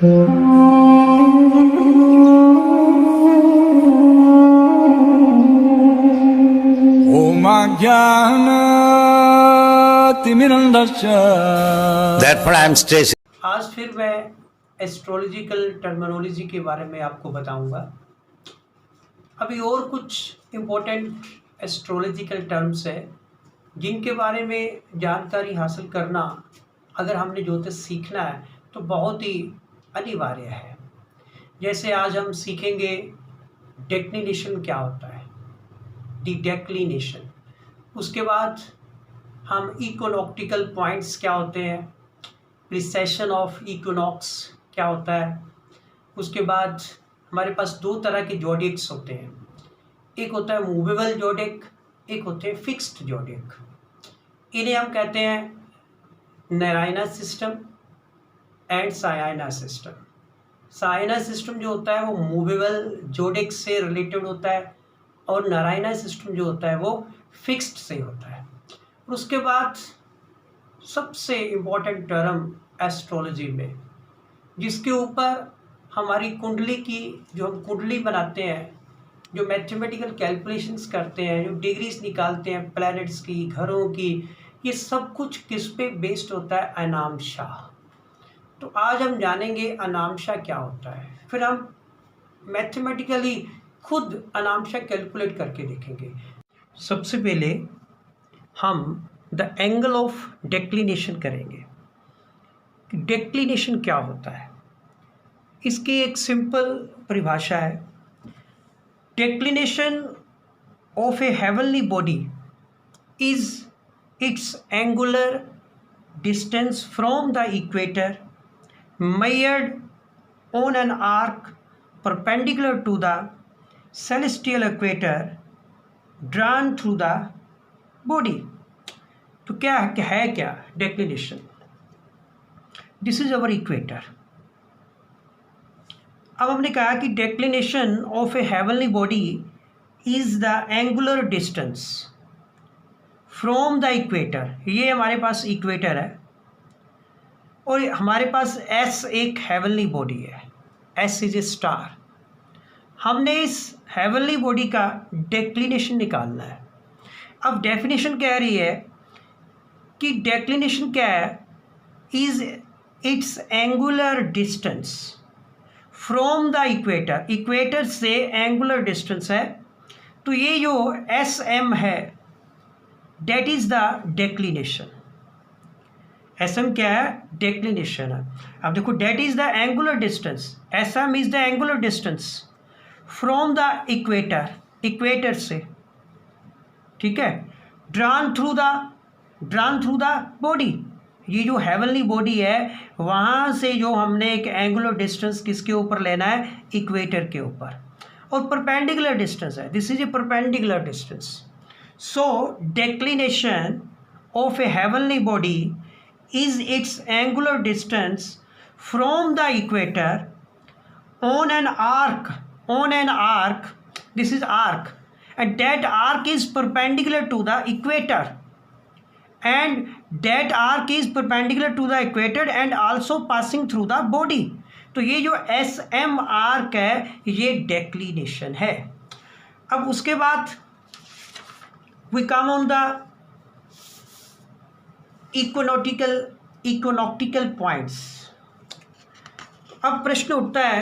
Therefore, I am stressing. आज फिर मैं एस्ट्रोलॉजिकल टर्मिनोलॉजी के बारे में आपको बताऊंगा। अभी और कुछ इम्पोर्टेंट एस्ट्रोलॉजिकल टर्म्स है जिनके बारे में जानकारी हासिल करना, अगर हमने ज्योतिष सीखना है तो बहुत ही अनिवार्य है। जैसे आज हम सीखेंगे डेक्लिनेशन क्या होता है, डी डेक्लिनेशन। उसके बाद हम इक्विनॉक्टिकल पॉइंट्स क्या होते हैं, प्रिसेशन ऑफ इक्विनॉक्स क्या होता है। उसके बाद हमारे पास दो तरह के जोडिक्स होते हैं, एक होता है मूवेबल जोडिक, एक होते हैं फिक्स्ड जोडिक। इन्हें हम कहते हैं Narayana system and Sayana system. Sayana system जो होता है वो मूवेबल जोडिक से रिलेटेड होता है और नारायणा सिस्टम जो होता है वो फिक्स्ड से होता है। उसके बाद सबसे इम्पोर्टेंट टर्म एस्ट्रोलॉजी में, जिसके ऊपर हमारी कुंडली की, जो हम कुंडली बनाते हैं, जो मैथमेटिकल कैलकुलेशंस करते हैं, जो डिग्रीज निकालते हैं प्लैनेट्स की, घरों की, ये सब कुछ किस पे बेस्ड होता है, अनामशा। तो आज हम जानेंगे अनामशा क्या होता है, फिर हम मैथमेटिकली खुद अनामशा कैलकुलेट करके देखेंगे। सबसे पहले हम द एंगल ऑफ डेक्लिनेशन करेंगे। डेक्लिनेशन क्या होता है, इसकी एक सिंपल परिभाषा है। Declination of A heavenly body is its angular distance from the equator measured on an arc perpendicular to the celestial equator drawn through the body। तो क्या है क्या declination? This is our equator. अब हमने कहा कि declination of A heavenly body is the angular distance from the equator. ये हमारे पास इक्वेटर है और हमारे पास एस एक हेवनली बॉडी है, एस इज ए स्टार। हमने इस हेवनली बॉडी का डेक्लिनेशन निकालना है। अब डेफिनेशन कह रही है कि डेक्लिनेशन क्या है, is its angular distance from the equator. Equator से एंगुलर डिस्टेंस है, तो ये जो एस एम है that is the declination. S M क्या है, डेक्लिनेशन है। अब देखो, that is the angular distance, S M is the angular distance from the equator, equator से, ठीक है, ड्रान थ्रू द बॉडी। ये जो हेवनली बॉडी है वहाँ से जो हमने एक एंगुलर डिस्टेंस किसके ऊपर लेना है, इक्वेटर के ऊपर, और परपेंडिकुलर डिस्टेंस है, this is a perpendicular distance. So declination of A heavenly body is its angular distance from the equator on an arc, this is arc, and that arc is perpendicular to the equator, and that arc is perpendicular to the equator and also passing through the body। तो ये जो S M arc है ये declination है। अब उसके बाद we come on the equinoctial points. अब प्रश्न उठता है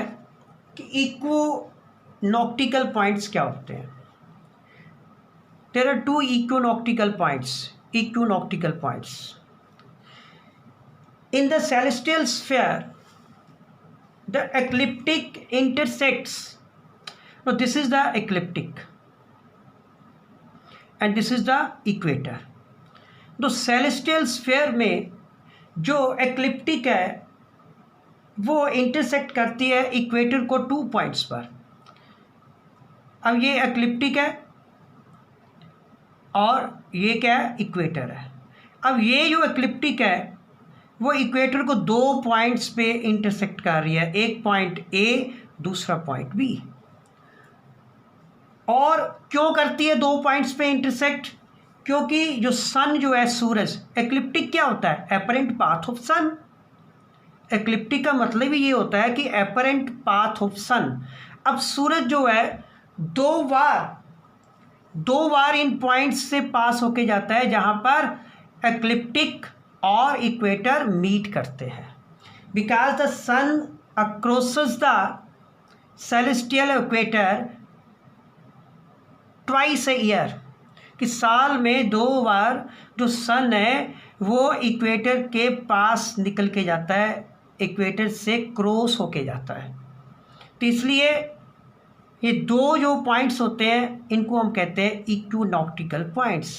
कि इक्विनॉक्टिकल पॉइंट्स क्या होते हैं। There are two equinoctial points in the celestial sphere. The ecliptic intersects, no this is the ecliptic and this is the equator. तो सेलेस्टियल स्फीयर में जो एक्लिप्टिक है वो इंटरसेक्ट करती है इक्वेटर को 2 पॉइंट्स पर। अब ये एक्लिप्टिक है और ये क्या है, इक्वेटर है। अब ये जो एक्लिप्टिक है वो इक्वेटर को 2 पॉइंट्स पे इंटरसेक्ट कर रही है, एक पॉइंट ए, दूसरा पॉइंट बी। और क्यों करती है 2 पॉइंट्स पे इंटरसेक्ट? क्योंकि जो सन जो है, सूरज, एक्लिप्टिक क्या होता है, apparent path of sun. Ecliptic का मतलब ही ये होता है कि एपरेंट पाथ ऑफ सन। अब सूरज जो है दो बार इन पॉइंट्स से पास होके जाता है जहां पर एक्लिप्टिक और इक्वेटर मीट करते हैं। Because the sun across the celestial equator twice a year, कि साल में 2 बार जो सन है वो इक्वेटर के पास निकल के जाता है, इक्वेटर से क्रॉस होके जाता है। तो इसलिए ये दो जो पॉइंट्स होते हैं इनको हम कहते हैं equinoctial points.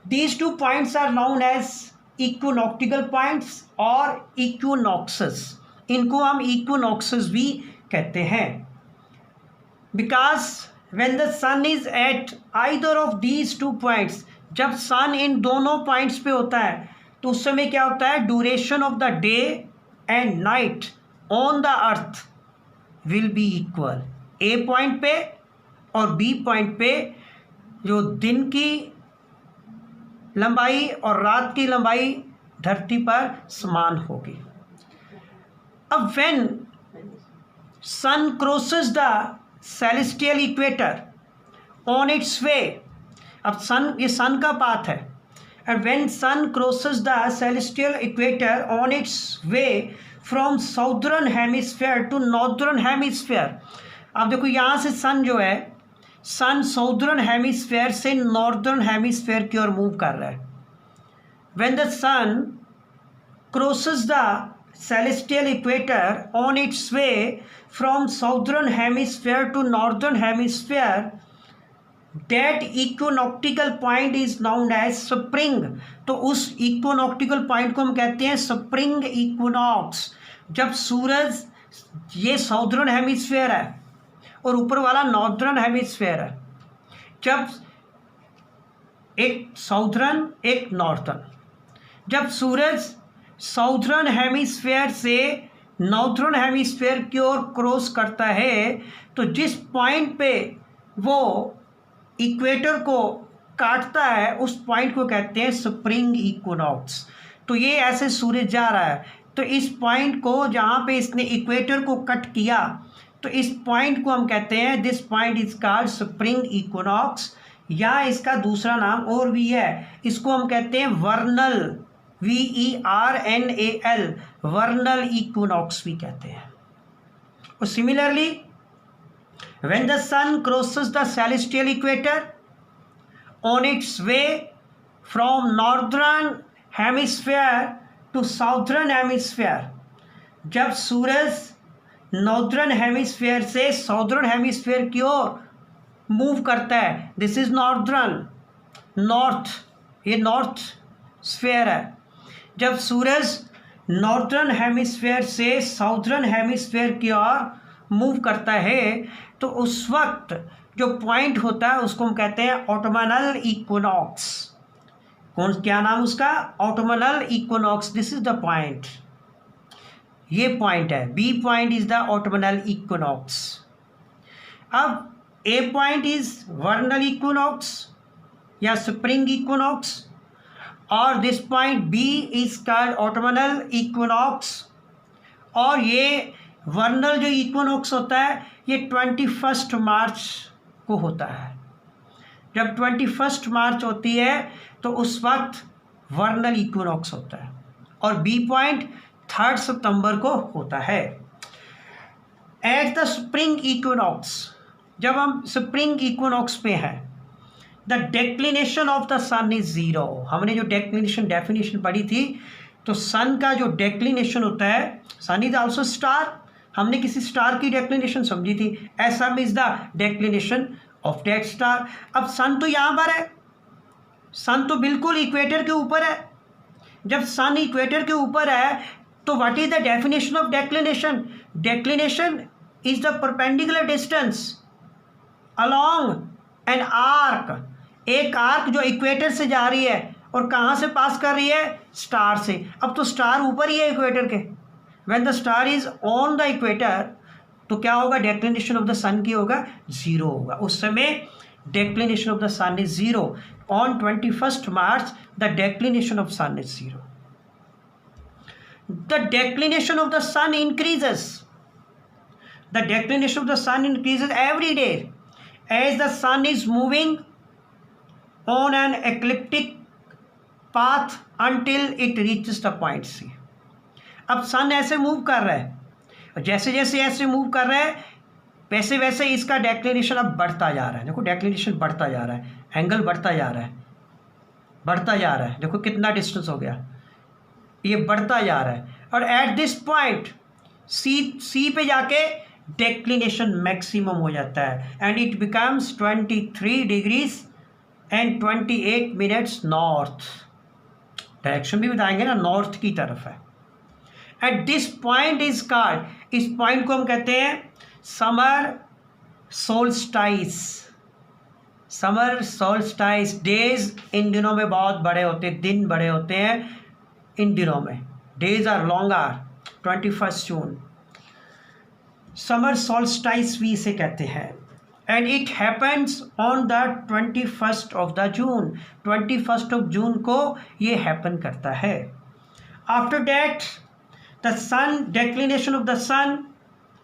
These two points are known as equinoctial points और इक्विनॉक्सेस। इनको हम इक्विनॉक्सेस भी कहते हैं। Because when the sun is at either of these two points, जब सन इन दोनों पॉइंट्स पे होता है तो उस समय क्या होता है, duration of the day and night on the earth will be equal. A point पे और बी पॉइंट पे जो दिन की लंबाई और रात की लंबाई धरती पर समान होगी। अब when sun crosses the celestial equator on its way, अब सन, ये सन का पाथ है, and when sun crosses the celestial equator on its way from southern hemisphere to northern hemisphere. अब देखो यहाँ से सन जो है, सन साउदर्न हेमिस्फीयर से नॉर्दर्न हेमिस्फीयर की ओर मूव कर रहा है। When the sun crosses the celestial equator on its way from southern hemisphere to northern hemisphere, that equinoctial point is known as spring। तो उस equinoctial point को हम कहते हैं spring equinox। जब सूरज, ये साउदर्न हेमिस्फीयर है और ऊपर वाला नॉर्दर्न हेमिस्फीयर है, जब एक साउदर्न एक नॉर्थर्न, जब सूरज साउदर्न हेमिस्फीयर से नॉर्थर्न हेमिस्फीयर की ओर क्रॉस करता है तो जिस पॉइंट पे वो इक्वेटर को काटता है उस पॉइंट को कहते हैं स्प्रिंग इक्विनॉक्स। तो ये ऐसे सूरज जा रहा है तो इस पॉइंट को जहाँ पे इसने इक्वेटर को कट किया तो इस पॉइंट को हम कहते हैं, this point is called spring equinox, या इसका दूसरा नाम और भी है, इसको हम कहते हैं वर्नल, VERNAL, वर्नल इक्विनॉक्स भी कहते हैं। और similarly when the sun crosses the celestial equator on its way from northern hemisphere to southern hemisphere, जब सूरज नॉर्दर्न हेमिस्फीयर से साउदर्न हेमिस्फीयर की ओर मूव करता है, दिस इज नॉर्दर्न, नॉर्थ, ये नॉर्थ स्फीयर है। जब सूरज नॉर्दर्न हेमिस्फीयर से साउदर्न हेमिस्फीयर की ओर मूव करता है तो उस वक्त जो पॉइंट होता है उसको हम कहते हैं ऑटोमनल इक्विनॉक्स। कौन, क्या नाम उसका, autumnal equinox, this is the point, ये पॉइंट है, B point is the autumnal equinox. अब A point is vernal equinox या स्प्रिंग इक्विनॉक्स और this point B is called autumnal equinox. और ये वर्नल जो इक्विनॉक्स होता है ये 21 मार्च को होता है। जब 21 मार्च होती है तो उस वक्त वर्नल इक्विनॉक्स होता है और बी पॉइंट 3 सितंबर को होता है। एट द स्प्रिंग इक्विनॉक्स, जब हम स्प्रिंग इक्विनॉक्स पे हैं, the declination of the sun is 0। हमने जो डेक्लिनेशन डेफिनेशन पढ़ी थी तो सन का जो डेक्लिनेशन होता है, सन इज आल्सो स्टार, हमने किसी स्टार की डेक्लिनेशन समझी थी, S is the declination of that star. अब सन तो यहाँ पर है, सन तो बिल्कुल इक्वेटर के ऊपर है। जब सन इक्वेटर के ऊपर है तो what is the definition of declination? Declination is the perpendicular distance along an arc, एक आर्क जो इक्वेटर से जा रही है और कहाँ से पास कर रही है, स्टार से। अब तो स्टार ऊपर ही है इक्वेटर के। When the star is on the equator तो क्या होगा, डेक्लिनेशन ऑफ द सन की होगा 0 होगा। उस समय declination of the sun is 0। On 21 March the declination of sun is 0। the declination of the sun increases. The declination of the sun increases every day as the sun is moving on an ecliptic path until it reaches the point C. अब सन ऐसे move कर रहा है, और जैसे जैसे ऐसे move कर रहा है वैसे वैसे इसका डेक्लिनेशन अब बढ़ता जा रहा है। देखो डेक्लिनेशन बढ़ता जा रहा है, एंगल बढ़ता जा रहा है, बढ़ता जा रहा है। देखो कितना डिस्टेंस हो गया, ये बढ़ता जा रहा है। और एट दिस पॉइंट सी पे जाके डेक्लिनेशन मैक्सिमम हो जाता है and it becomes 23 degrees and 28 minutes north. Direction भी बताएंगे ना, नॉर्थ की तरफ है। Eight this point is called, इस पॉइंट को हम कहते हैं summer solstice. Summer solstice. Days in दिनों में बहुत बड़े होते हैं, दिन बड़े होते हैं इन दिनों में, days are longer. 21 June summer solstice भी इसे कहते हैं and it happens on the 21st of the June. 21st of June को ये हैपन करता है। After that the sun, declination of the sun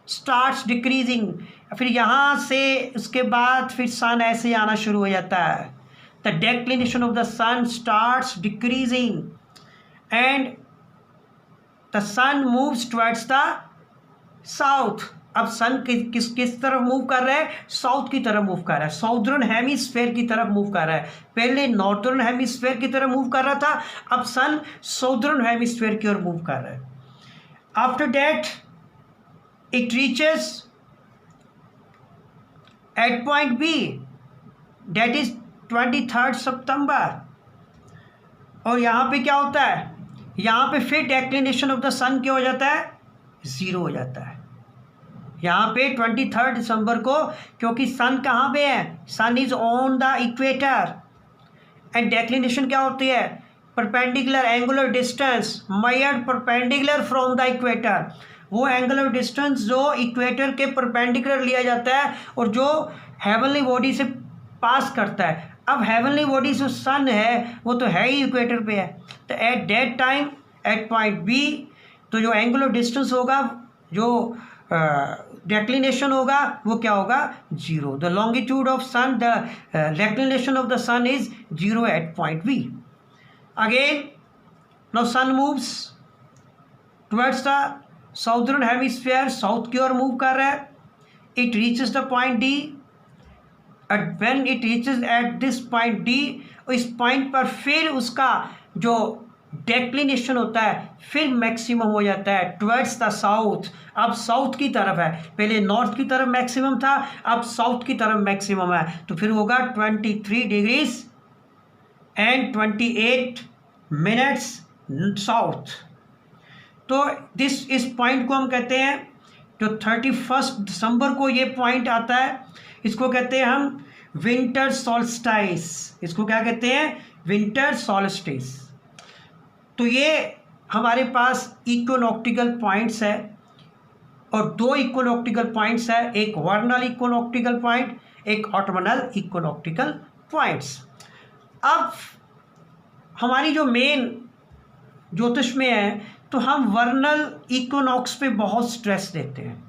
starts decreasing. फिर यहाँ से उसके बाद फिर सन ऐसे आना शुरू हो जाता है। The declination of the sun starts decreasing and the sun moves towards the south. अब सन किस तरफ मूव कर रहा है? साउथ की तरफ मूव कर रहा है, साउदर्न हेमिस्फेयर की तरफ मूव कर रहा है। पहले नॉर्थर्न हेमिस्फेयर की तरफ मूव कर रहा था, अब सन साउदर्न हेमिस्फेयर की ओर मूव कर रहा है। After that it reaches at point B, that is 23rd September। और यहाँ पे क्या होता है? यहाँ पे फिर डेक्लिनेशन ऑफ द सन क्या हो जाता है? ज़ीरो हो जाता है। यहाँ पे 23 दिसंबर को, क्योंकि सन कहाँ पे है? Sun is on the equator and declination क्या होती है? Perpendicular angular distance measured perpendicular from the equator. वो एंगुलर डिस्टेंस जो इक्वेटर के परपेंडिकुलर लिया जाता है और जो हेवनली बॉडी से पास करता है। अब हेवनली बॉडी जो सन है वो तो है ही इक्वेटर पे है, तो at that time at point B तो जो एंगुलर डिस्टेंस होगा, जो डेक्लिनेशन होगा वो क्या होगा? Zero. The longitude of sun, the declination of the sun is zero at point B. Again now sun moves towards the southern hemisphere, south की ओर मूव कर रहा है। It reaches the point D and when it reaches at this point D, इस पॉइंट पर फिर उसका जो डेक्लिनेशन होता है फिर मैक्सिमम हो जाता है टुवर्ड्स द साउथ। अब साउथ की तरफ है, पहले नॉर्थ की तरफ मैक्सिमम था, अब साउथ की तरफ मैक्सिमम है, तो फिर होगा 23 डिग्रीज एंड 28 मिनट्स साउथ। तो इस पॉइंट को हम कहते हैं, जो 31 दिसंबर को ये पॉइंट आता है, इसको कहते हैं हम विंटर सॉल्स्टाइस। इसको क्या कहते हैं? Winter solstice. तो ये हमारे पास इक्विनॉक्टिकल पॉइंट्स है और दो इक्विनॉक्टिकल पॉइंट्स है, एक वर्नल इक्विनॉक्टिकल पॉइंट, एक ऑटमनल इक्विनॉक्टिकल पॉइंट्स। अब हमारी जो मेन ज्योतिष में है तो हम वर्नल इक्विनॉक्स पे बहुत स्ट्रेस देते हैं।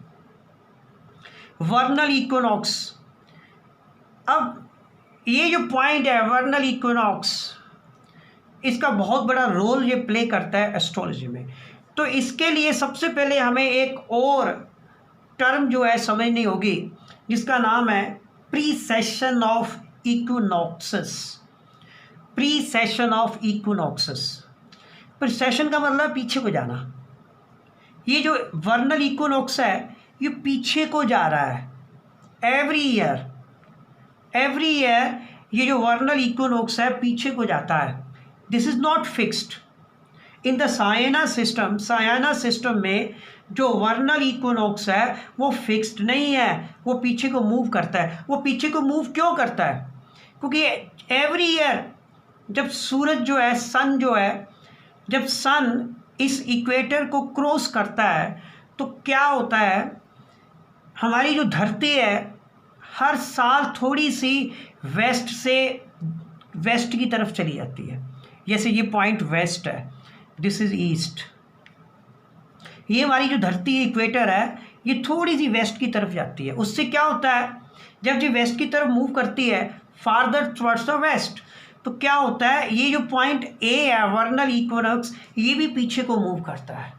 वर्नल इक्विनॉक्स, अब ये जो पॉइंट है वर्नल इक्विनॉक्स, इसका बहुत बड़ा रोल ये प्ले करता है एस्ट्रोलॉजी में। तो इसके लिए सबसे पहले हमें एक और टर्म जो है समझनी होगी, जिसका नाम है precession of equinoxes. Precession of equinoxes, precession का मतलब पीछे को जाना। ये जो वर्नल इक्विनॉक्स है ये पीछे को जा रहा है। एवरी ईयर ये जो वर्नल इक्विनॉक्स है पीछे को जाता है। This is not fixed in the Saina system. Saina system में जो वर्नल इक्विनॉक्स है वो फिक्स्ड नहीं है, वो पीछे को मूव करता है। वो पीछे को मूव क्यों करता है? क्योंकि एवरी ईयर जब सूरज जो है, सन जो है, जब सन इस इक्वेटर को क्रॉस करता है तो क्या होता है, हमारी जो धरती है हर साल थोड़ी सी वेस्ट से वेस्ट की तरफ चली जाती है। जैसे ये पॉइंट वेस्ट है, दिस इज ईस्ट, ये हमारी जो धरती इक्वेटर है ये थोड़ी सी वेस्ट की तरफ जाती है। उससे क्या होता है, जब ये वेस्ट की तरफ मूव करती है फार्दर टुवर्ड्स द वेस्ट, तो क्या होता है, ये जो पॉइंट ए है वर्नल इक्विनॉक्स, ये भी पीछे को मूव करता है।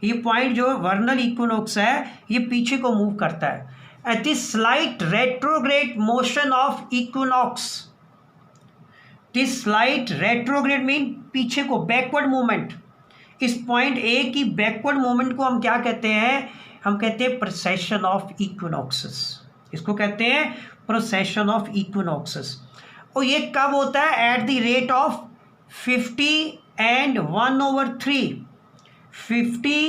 ये पॉइंट जो वर्नल इक्विनॉक्स है ये पीछे को मूव करता है। At this slight retrograde motion of equinox, this slight retrograde mean पीछे को, बैकवर्ड मूवमेंट। इस पॉइंट ए की बैकवर्ड मूवमेंट को हम क्या कहते हैं, हम कहते हैं प्रोसेशन ऑफ इक्विनॉक्सेस। इसको कहते हैं प्रोसेशन ऑफ इक्विनॉक्सेस। और ये कब होता है, at the rate of 50 and 1/3, 50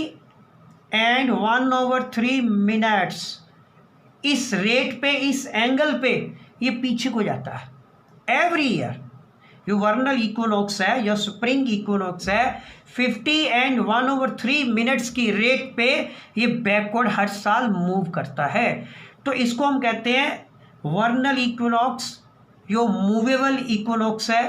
and 1/3 minutes. इस रेट पे, इस एंगल पे ये पीछे को जाता है एवरी ईयर। जो वर्नल इक्विनॉक्स है या स्प्रिंग इक्विनॉक्स है 50 and 1/3 मिनट्स की रेट पे ये बैकवर्ड हर साल मूव करता है। तो इसको हम कहते हैं वर्नल इक्विनॉक्स, जो मूवेबल इक्विनॉक्स है,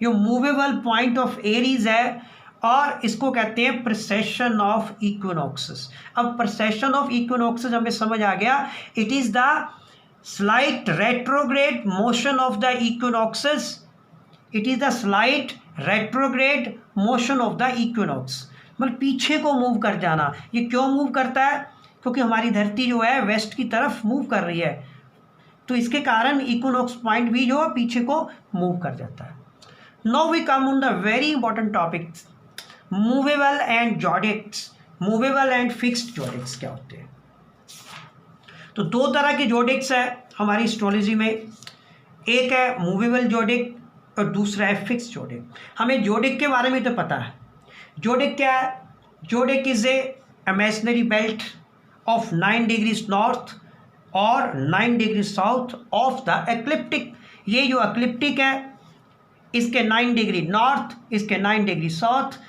जो मूवेबल पॉइंट ऑफ एरीज है, और इसको कहते हैं प्रोसेशन ऑफ इक्विनॉक्सेस। अब प्रोसेशन ऑफ इक्विनॉक्सेस हमें समझ आ गया, it is the slight retrograde motion of the equinoxes, it is the slight retrograde motion of the equinox, मतलब पीछे को मूव कर जाना। ये क्यों मूव करता है, क्योंकि हमारी धरती जो है वेस्ट की तरफ मूव कर रही है, तो इसके कारण इक्विनॉक्स पॉइंट भी जो है पीछे को मूव कर जाता है। Now we come on the very important topic, movable and zodiacs. Movable and fixed zodiacs क्या होते हैं? तो दो तरह के जोडिक्स है हमारी एस्ट्रोलॉजी में, एक है मूवेबल जोडिक और दूसरा है फिक्स्ड जोडिक। हमें जोडिक के बारे में तो पता है। जोडिक क्या है? जोडिक is a imaginary belt of 9 degrees north और 9 degree south of the ecliptic. ये जो एक्लिप्टिक है इसके 9 डिग्री नॉर्थ, इसके 9 डिग्री साउथ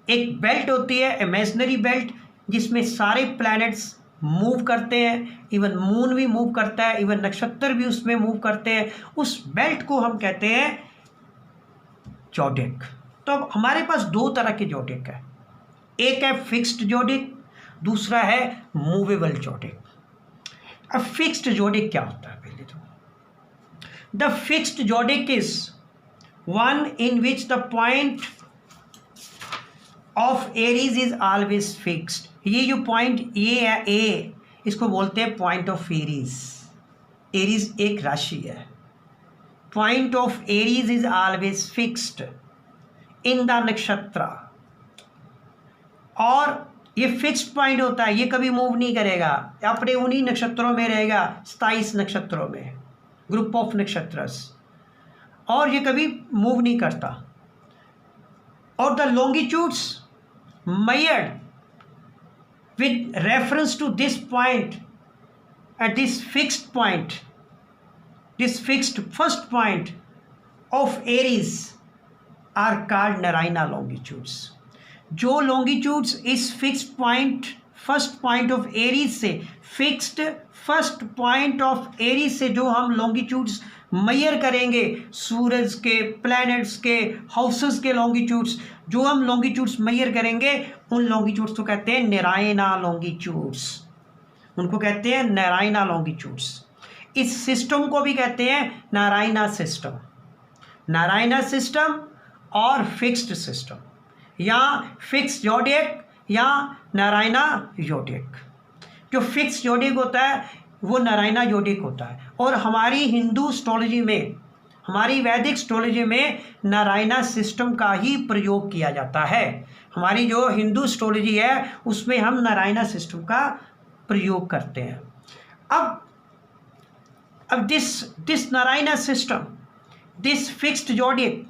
एक बेल्ट होती है, इमेजिनरी बेल्ट, जिसमें सारे प्लैनेट्स मूव करते हैं, इवन मून भी मूव करता है, इवन नक्षत्र भी उसमें मूव करते हैं। उस बेल्ट को हम कहते हैं जोडिक। तो अब हमारे पास दो तरह के जोडिक है, एक है फिक्स्ड जोडिक, दूसरा है मूवेबल जोडिक। अब फिक्स्ड जोडिक क्या होता है? पहले तो the fixed जोडिक is one in which the point of Aries is always fixed. ये जो पॉइंट ये है ए, इसको बोलते हैं पॉइंट ऑफ एरीज। एरीज एक राशि है। Point of Aries is always fixed in the नक्षत्र, और ये फिक्स्ड पॉइंट होता है, ये कभी मूव नहीं करेगा, अपने उन्हीं नक्षत्रों में रहेगा, 27 नक्षत्रों में, ग्रुप ऑफ नक्षत्रस, और ये कभी मूव नहीं करता। और the longitudes measured with reference to this point at this fixed point, this fixed first point of Aries are called Narayana longitudes। जो longitudes इस fixed point first point of Aries से, fixed first point of Aries से जो हम longitudes major करेंगे, सूरज के, planets के, houses के लॉन्गिट्यूड्स, जो हम लॉन्गिट्यूड्स मेजर करेंगे उन लॉन्गिट्यूड्स को कहते हैं नारायणा लॉन्गिट्यूड्स। उनको कहते हैं नारायणा लॉन्गिट्यूड्स। इस सिस्टम को भी कहते हैं नारायणा सिस्टम, नारायणा सिस्टम और फिक्स्ड सिस्टम, या फिक्स जोडिएक या नारायणा जोडिएक। जो फिक्स जोडिएक होता है वो नारायणा जोडिएक होता है। और हमारी हिंदू एस्ट्रोलॉजी में, हमारी वैदिक एस्ट्रोलॉजी में नारायणा सिस्टम का ही प्रयोग किया जाता है। हमारी जो हिंदू एस्ट्रोलॉजी है उसमें हम नारायणा सिस्टम का प्रयोग करते हैं। अब this Narayana system, this fixed zodiac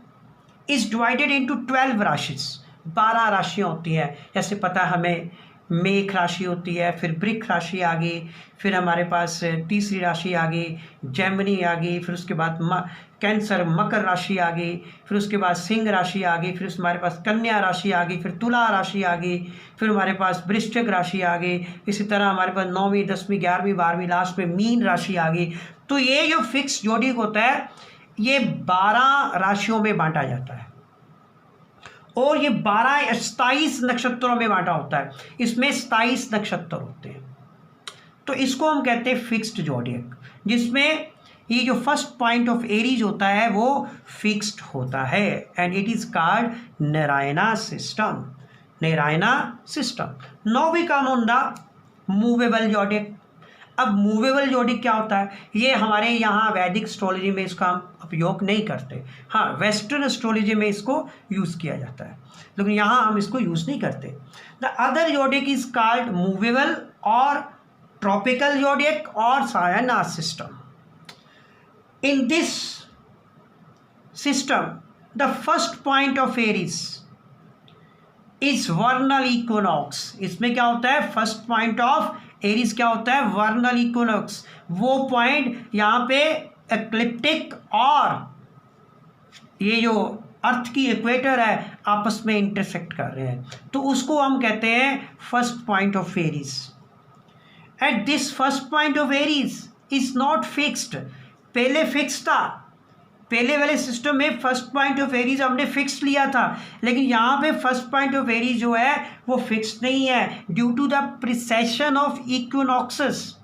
is divided into 12 राशिज। 12 राशियाँ होती हैं। जैसे पता हमें मेष राशि होती है, फिर वृक राशि आ गई, फिर हमारे पास तीसरी राशि आ गई जेमिनी आ गई, फिर उसके बाद कैंसर मकर राशि आ गई, फिर उसके बाद सिंह राशि आ गई, फिर हमारे पास कन्या राशि आ गई, फिर तुला राशि आ गई, फिर हमारे पास वृश्चिक राशि आ गई। इसी तरह हमारे पास 9वीं 10वीं 11वीं 12वीं लास्ट में मीन राशि आ गई। तो ये जो फिक्स जोडिएक होता है ये 12 राशियों में बांटा जाता है। और ये 27 नक्षत्रों में बांटा होता है। इसमें 27 नक्षत्र होते हैं। तो इसको हम कहते हैं फिक्स्ड ज़ोडिएक, जिसमें ये जो फर्स्ट पॉइंट ऑफ एरीज होता है वो फिक्स्ड होता है, and it is called Narayana system. Narayana system. Now we come on the movable zodiac. अब मूवेबल ज़ोडिएक क्या होता है? ये हमारे यहाँ वैदिक एस्ट्रोलॉजी में इसका हम उपयोग नहीं करते। हाँ, वेस्टर्न एस्ट्रोलॉजी में इसको यूज़ किया जाता है, लेकिन यहाँ हम इसको यूज़ नहीं करते। The other zodiac is called movable और ट्रॉपिकल ज़ोडिएक और Saina system. In this system the first point of Aries is vernal equinox. इसमें क्या होता है? फर्स्ट पॉइंट ऑफ एरीज क्या होता है? वर्नल इक्विनॉक्स। वो पॉइंट यहाँ पे एक्लिप्टिक और ये जो अर्थ की इक्वेटर है आपस में इंटरसेक्ट कर रहे हैं, तो उसको हम कहते हैं first point of Aries. At this first point of Aries is not fixed. पहले फिक्स था, पहले वाले सिस्टम में फर्स्ट पॉइंट ऑफ एरीज हमने फिक्स लिया था, लेकिन यहाँ पे फर्स्ट पॉइंट ऑफ एरीज जो है वो फिक्स नहीं है, due to the precession of equinoxes.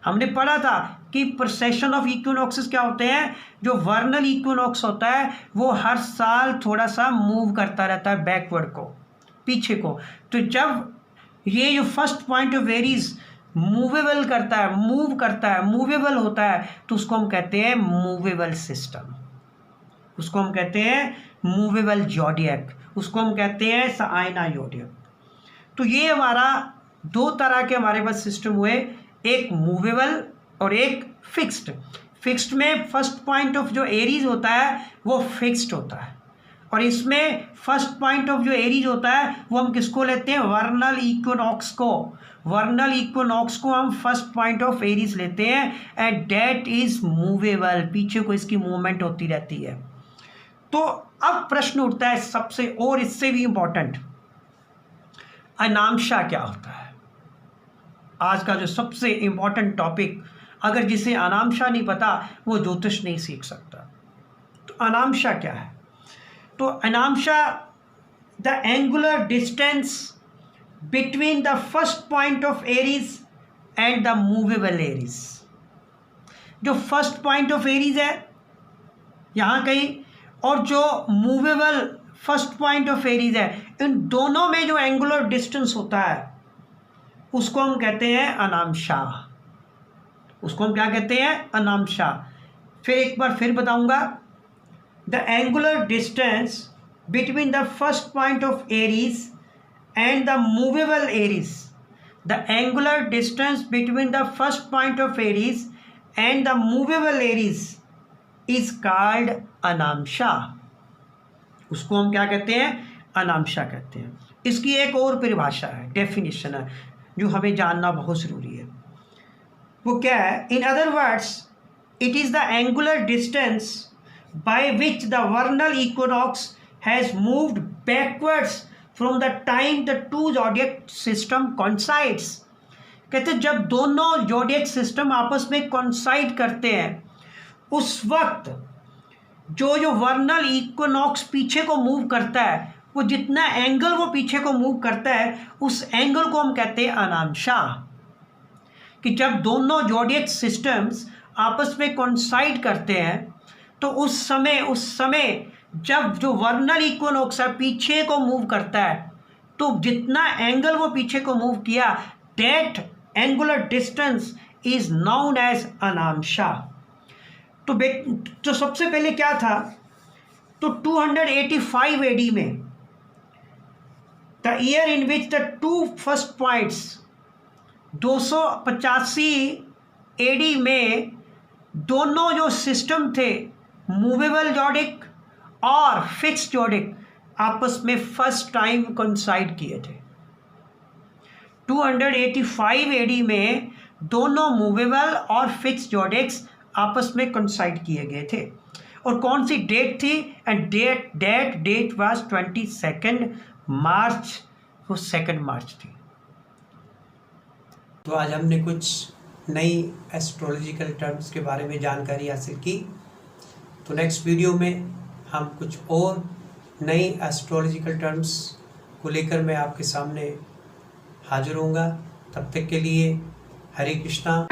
हमने पढ़ा था कि प्रिसेशन ऑफ इक्विनॉक्सेस क्या होते हैं? जो वर्नल इक्विनॉक्स होता है वो हर साल थोड़ा सा मूव करता रहता है बैकवर्ड को, पीछे को। तो जब ये जो first point of Aries movable करता है, मूव करता है, मूवेबल होता है, तो उसको हम कहते हैं मूवेबल सिस्टम, उसको हम कहते हैं मूवेबल ज़ोडिएक, उसको हम कहते हैं सायना ज़ोडिएक। तो ये हमारा दो तरह के हमारे पास सिस्टम हुए, एक मूवेबल और एक फिक्स्ड। फिक्स्ड में फर्स्ट पॉइंट ऑफ जो एरीज होता है वो फिक्स्ड होता है, और इसमें फर्स्ट पॉइंट ऑफ जो एरीज होता है वो हम किसको लेते हैं? वर्नल इक्विनॉक्स को। वर्नल इक्विनॉक्स को हम फर्स्ट पॉइंट ऑफ एरीज लेते हैं, एंड डेट इज मूवेबल। पीछे को इसकी मूवमेंट होती रहती है। तो अब प्रश्न उठता है सबसे, और इससे भी इंपॉर्टेंट, अनामशा क्या होता है? आज का जो सबसे इंपॉर्टेंट टॉपिक, अगर जिसे अनामशा नहीं पता वो ज्योतिष नहीं सीख सकता। तो अनामशा क्या है? तो ayanamsha the angular distance between the first point of Aries and the movable Aries। जो फर्स्ट पॉइंट ऑफ एरीज है यहाँ कहीं, और जो movable first point of Aries है, इन दोनों में जो एंगुलर डिस्टेंस होता है उसको हम कहते हैं अनामशा। उसको हम क्या कहते हैं? अनामशा। फिर एक बार फिर बताऊंगा, the angular distance between the first point of Aries and the movable Aries, the angular distance between the first point of Aries and the movable Aries is called अनामशा। उसको हम क्या कहते हैं? अनामशा कहते हैं। इसकी एक और परिभाषा है, डेफिनेशन है, जो हमें जानना बहुत ज़रूरी है। वो क्या है? In other words, it is the angular distance by which the vernal equinox has moved backwards from the time the two zodiac system coincides. कहते हैं जब दोनों ज़ोडिएक सिस्टम आपस में कॉन्साइड करते हैं, उस वक्त जो वर्नल इक्विनॉक्स पीछे को मूव करता है, वो जितना एंगल वो पीछे को मूव करता है, उस एंगल को हम कहते हैं अनामशा। कि जब दोनों ज़ोडिएक सिस्टम्स आपस में कॉन्साइड करते हैं, तो उस समय जब जो वर्नल इक्विनॉक्स है पीछे को मूव करता है, तो जितना एंगल वो पीछे को मूव किया, that angular distance is known as ayanamsha. तो सबसे पहले क्या था? तो 285 एडी में, the year in which the two first points, 285 AD में दोनों जो सिस्टम थे, मूवेबल ज़ोडिएक और फिक्स्ड ज़ोडिएक, आपस में फर्स्ट टाइम कोइंसाइड किए थे। 285 एडी में दोनों मूवेबल और फिक्स्ड ज़ोडिएक्स आपस में कोइंसाइड किए गए थे। और कौन सी डेट थी? एंड डेट वाज 22 मार्च, वो 2 मार्च थी। तो आज हमने कुछ नई एस्ट्रोलॉजिकल टर्म्स के बारे में जानकारी हासिल की। तो नेक्स्ट वीडियो में हम कुछ और नई एस्ट्रोलॉजिकल टर्म्स को लेकर मैं आपके सामने हाजिर होऊंगा। तब तक के लिए हरे कृष्णा।